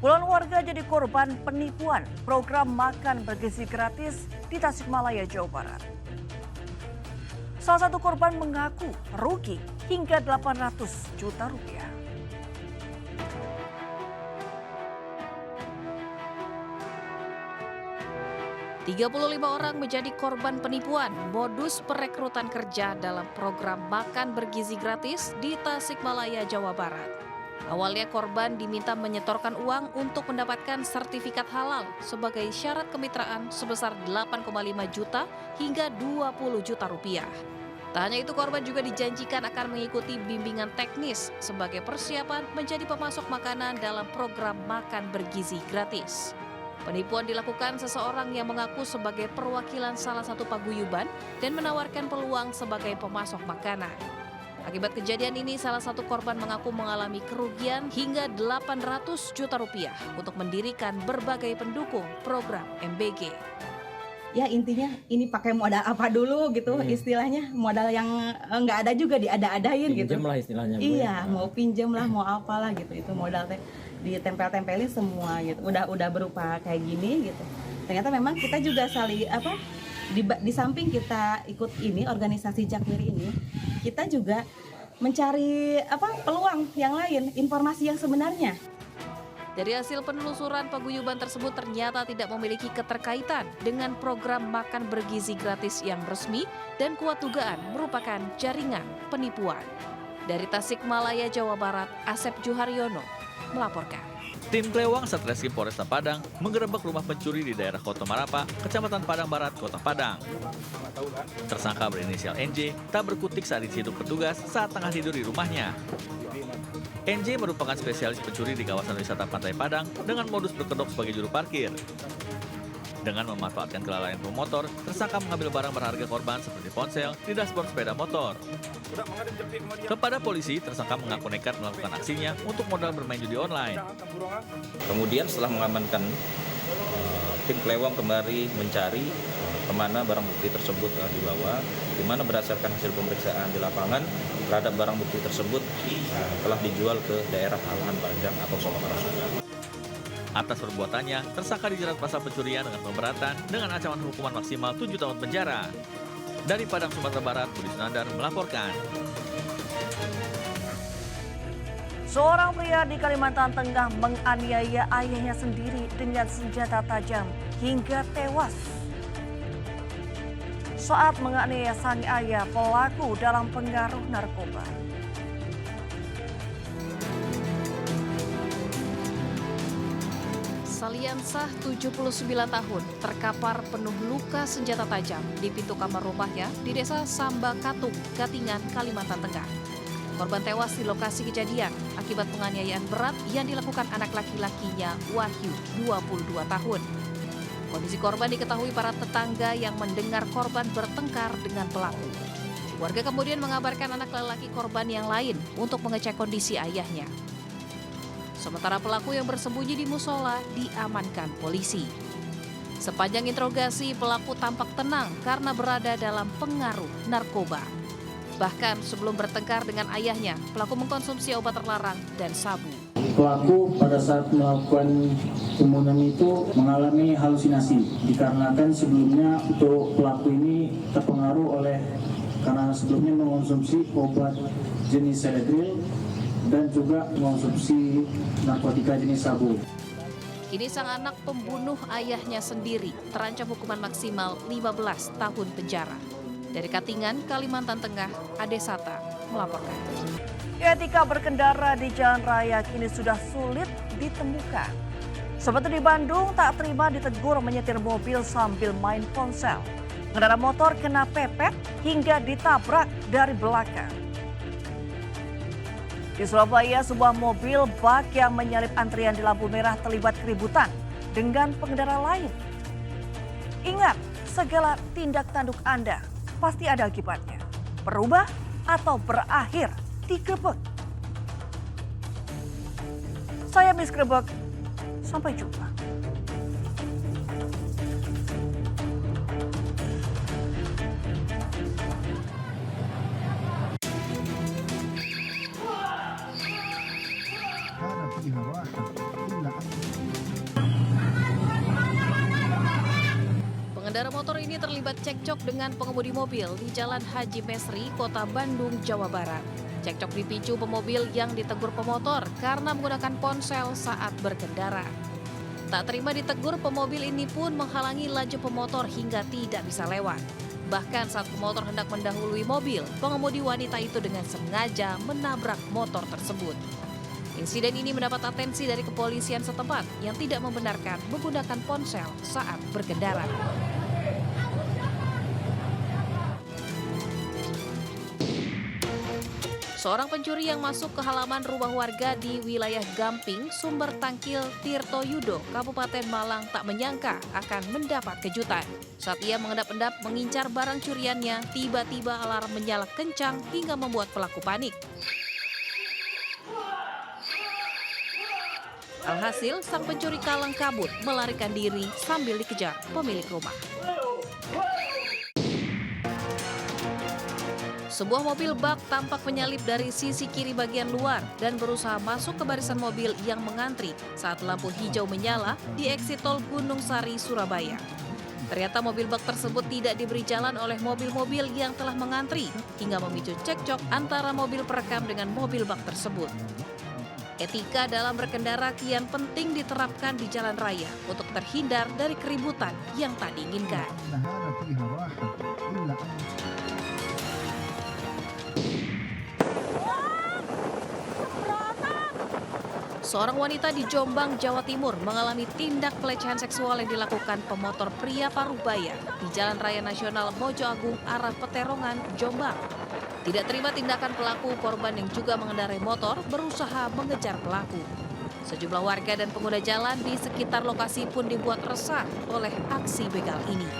Puluhan warga jadi korban penipuan program makan bergizi gratis di Tasikmalaya, Jawa Barat. Salah satu korban mengaku rugi hingga 800 juta rupiah. ...35 orang menjadi korban penipuan modus perekrutan kerja dalam program makan bergizi gratis di Tasikmalaya, Jawa Barat. Awalnya korban diminta menyetorkan uang untuk mendapatkan sertifikat halal sebagai syarat kemitraan sebesar 8,5 juta hingga 20 juta rupiah. Tak hanya itu, korban juga dijanjikan akan mengikuti bimbingan teknis sebagai persiapan menjadi pemasok makanan dalam program makan bergizi gratis. Penipuan dilakukan seseorang yang mengaku sebagai perwakilan salah satu paguyuban dan menawarkan peluang sebagai pemasok makanan. Akibat kejadian ini, salah satu korban mengaku mengalami kerugian hingga 800 juta rupiah untuk mendirikan berbagai pendukung program MBG. Ya intinya ini pakai modal apa dulu gitu, istilahnya modal yang nggak ada juga diada-adain gitu. Pinjem lah istilahnya. Iya, mau pinjem lah, mau apalah gitu, itu modal ditempel-tempelin semua gitu. Udah berupa kayak gini gitu. Ternyata memang kita juga di samping kita ikut ini organisasi Jakmiri ini, kita juga mencari peluang yang lain, informasi yang sebenarnya. Dari hasil penelusuran, paguyuban tersebut ternyata tidak memiliki keterkaitan dengan program makan bergizi gratis yang resmi dan kuat dugaan merupakan jaringan penipuan. Dari Tasikmalaya, Jawa Barat, Asep Juharyono melaporkan. Tim Klewang Satreskrim Polresta Padang menggerebek rumah pencuri di daerah Koto Marapa, Kecamatan Padang Barat, Kota Padang. Tersangka berinisial NJ tak berkutik saat diciduk petugas saat tengah tidur di rumahnya. NJ merupakan spesialis pencuri di kawasan wisata Pantai Padang dengan modus berkedok sebagai juru parkir. Dengan memanfaatkan kelalaian pemotor, tersangka mengambil barang berharga korban seperti ponsel di dashboard sepeda motor. Kepada polisi, tersangka mengaku nekat melakukan aksinya untuk modal bermain judi online. Kemudian setelah mengamankan, tim Klewang kembali mencari kemana barang bukti tersebut dibawa, di mana berdasarkan hasil pemeriksaan di lapangan terhadap barang bukti tersebut telah dijual ke daerah Alahan Panjang atau Solo Karasuka. Atas perbuatannya, tersangka dijerat pasal pencurian dengan pemberatan dengan ancaman hukuman maksimal 7 tahun penjara. Dari Padang, Sumatera Barat, Budi Sunandar melaporkan. Seorang pria di Kalimantan Tengah menganiaya ayahnya sendiri dengan senjata tajam hingga tewas. Saat menganiaya sang ayah, pelaku dalam pengaruh narkoba. Saliansah 79 tahun terkapar penuh luka senjata tajam di pintu kamar rumahnya di desa Samba Katung, Gatingan, Kalimantan Tengah. Korban tewas di lokasi kejadian akibat penganiayaan berat yang dilakukan anak laki-lakinya Wahyu, 22 tahun. Kondisi korban diketahui para tetangga yang mendengar korban bertengkar dengan pelaku. Warga kemudian mengabarkan anak lelaki korban yang lain untuk mengecek kondisi ayahnya. Sementara pelaku yang bersembunyi di musola diamankan polisi. Sepanjang interogasi, pelaku tampak tenang karena berada dalam pengaruh narkoba. Bahkan sebelum bertengkar dengan ayahnya, pelaku mengkonsumsi obat terlarang dan sabu. Pelaku pada saat melakukan pembunuhan itu mengalami halusinasi dikarenakan sebelumnya untuk pelaku ini terpengaruh karena sebelumnya mengkonsumsi obat jenis Seledril dan juga mengkonsumsi narkotika jenis sabu. Kini sang anak pembunuh ayahnya sendiri terancam hukuman maksimal 15 tahun penjara. Dari Katingan, Kalimantan Tengah, Ade Sata melaporkan. Etika berkendara di jalan raya kini sudah sulit ditemukan. Seperti di Bandung, tak terima ditegur menyetir mobil sambil main ponsel. Pengendara motor kena pepet hingga ditabrak dari belakang. Di Surabaya, sebuah mobil bak yang menyalip antrian di lampu merah terlibat keributan dengan pengendara lain. Ingat, segala tindak tanduk Anda pasti ada akibatnya. Berubah atau berakhir digerebek. Saya Miss Grebek, sampai jumpa. Nanti Pengendara motor ini terlibat cekcok dengan pengemudi mobil di Jalan Haji Mesri, Kota Bandung, Jawa Barat. Cekcok dipicu pemobil yang ditegur pemotor karena menggunakan ponsel saat berkendara. Tak terima ditegur, pemobil ini pun menghalangi laju pemotor hingga tidak bisa lewat. Bahkan saat pemotor hendak mendahului mobil, pengemudi wanita itu dengan sengaja menabrak motor tersebut. Insiden ini mendapat atensi dari kepolisian setempat yang tidak membenarkan menggunakan ponsel saat berkendara. Seorang pencuri yang masuk ke halaman rumah warga di wilayah Gamping, Sumber Tangkil, Tirto Yudo, Kabupaten Malang tak menyangka akan mendapat kejutan. Saat ia mengendap-endap mengincar barang curiannya, tiba-tiba alarm menyala kencang hingga membuat pelaku panik. Alhasil, sang pencuri kalang kabut melarikan diri sambil dikejar pemilik rumah. Sebuah mobil bak tampak menyalip dari sisi kiri bagian luar dan berusaha masuk ke barisan mobil yang mengantri saat lampu hijau menyala di eksit tol Gunung Sari, Surabaya. Ternyata mobil bak tersebut tidak diberi jalan oleh mobil-mobil yang telah mengantri hingga memicu cekcok antara mobil perekam dengan mobil bak tersebut. Etika dalam berkendara kian penting diterapkan di jalan raya untuk terhindar dari keributan yang tak diinginkan. Seorang wanita di Jombang, Jawa Timur mengalami tindak pelecehan seksual yang dilakukan pemotor pria Parubaya di Jalan Raya Nasional Mojo Agung arah Peterongan, Jombang. Tidak terima tindakan pelaku, korban yang juga mengendarai motor berusaha mengejar pelaku. Sejumlah warga dan pengguna jalan di sekitar lokasi pun dibuat resah oleh aksi begal ini.